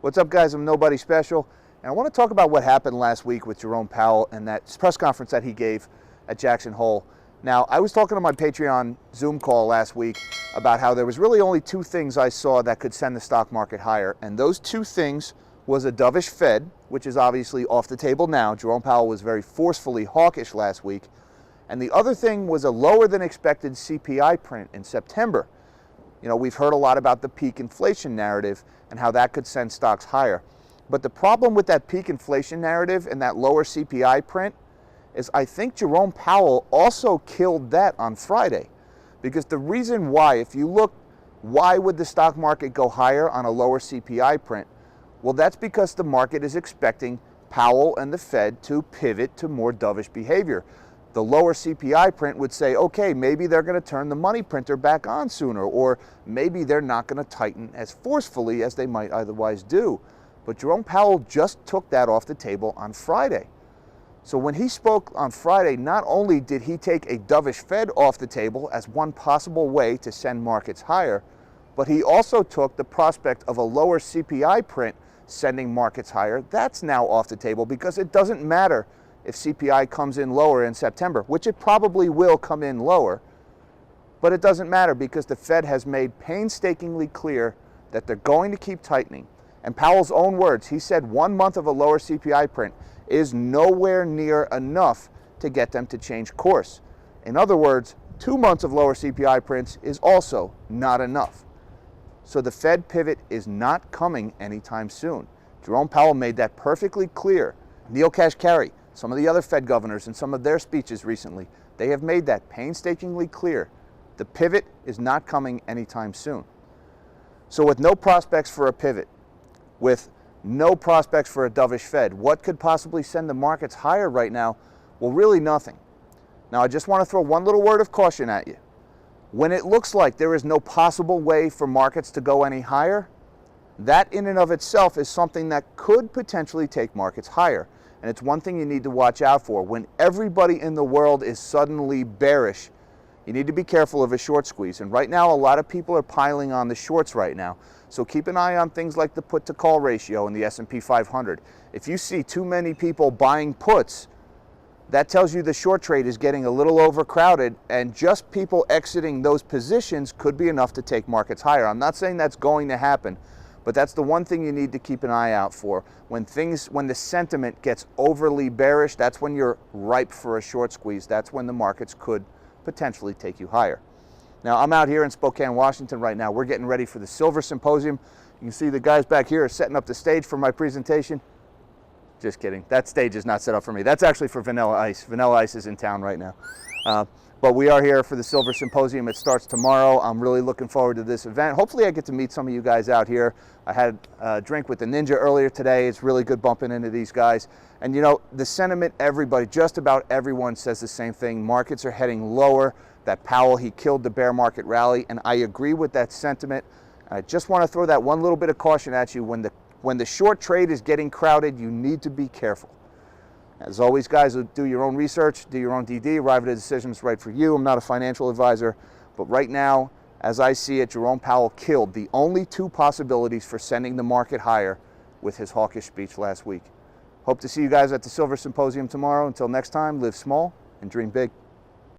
What's up, guys? I'm Nobody Special, and I want to talk about what happened last week with Jerome Powell and that press conference that he gave at Jackson Hole. Now, I was talking on my Patreon Zoom call last week about how there was really only two things I saw that could send the stock market higher, and those two things was a dovish Fed, which is obviously off the table now. Jerome Powell was very forcefully hawkish last week, and the other thing was a lower than expected CPI print in September. You know, we've heard a lot about the peak inflation narrative and how that could send stocks higher. But the problem with that peak inflation narrative and that lower CPI print is I think Jerome Powell also killed that on Friday. Because the reason why, if you look, why would the stock market go higher on a lower CPI print? Well, that's because the market is expecting Powell and the Fed to pivot to more dovish behavior. The lower CPI print would say, okay, maybe they're going to turn the money printer back on sooner, or maybe they're not going to tighten as forcefully as they might otherwise do. But Jerome Powell just took that off the table on Friday. So when he spoke on Friday, not only did he take a dovish Fed off the table as one possible way to send markets higher, but he also took the prospect of a lower CPI print sending markets higher. That's now off the table because it doesn't matter if CPI comes in lower in September, which it probably will come in lower, but it doesn't matter because the Fed has made painstakingly clear that they're going to keep tightening. And Powell's own words, he said 1 month of a lower CPI print is nowhere near enough to get them to change course. In other words, 2 months of lower CPI prints is also not enough. So the Fed pivot is not coming anytime soon. Jerome Powell made that perfectly clear. Neil Kashkari, some of the other Fed governors in some of their speeches recently, they have made that painstakingly clear. The pivot is not coming anytime soon. So with no prospects for a pivot, with no prospects for a dovish Fed, what could possibly send the markets higher right now? Well, really nothing. Now, I just want to throw one little word of caution at you. When it looks like there is no possible way for markets to go any higher, that in and of itself is something that could potentially take markets higher. And it's one thing you need to watch out for. When everybody in the world is suddenly bearish, you need to be careful of a short squeeze. And right now, a lot of people are piling on the shorts right now. So keep an eye on things like the put to call ratio in the S&P 500. If you see too many people buying puts, that tells you the short trade is getting a little overcrowded, and just people exiting those positions could be enough to take markets higher. I'm not saying that's going to happen, but that's the one thing you need to keep an eye out for. When the sentiment gets overly bearish, that's when you're ripe for a short squeeze. That's when the markets could potentially take you higher. Now, I'm out here in Spokane, Washington right now. We're getting ready for the Silver Symposium. You can see the guys back here are setting up the stage for my presentation. Just kidding. That stage is not set up for me. That's actually for Vanilla Ice. Vanilla Ice is in town right now. But we are here for the Silver Symposium. It starts tomorrow. I'm really looking forward to this event. Hopefully I get to meet some of you guys out here. I had a drink with the Ninja earlier today. It's really good bumping into these guys. And you know, the sentiment, everybody, just about everyone says the same thing. Markets are heading lower. That Powell, he killed the bear market rally. And I agree with that sentiment. I just want to throw that one little bit of caution at you. When the short trade is getting crowded, you need to be careful. As always, guys, do your own research, do your own DD, arrive at a decision that's right for you. I'm not a financial advisor, but right now, as I see it, Jerome Powell killed the only two possibilities for sending the market higher with his hawkish speech last week. Hope to see you guys at the Silver Symposium tomorrow. Until next time, live small and dream big.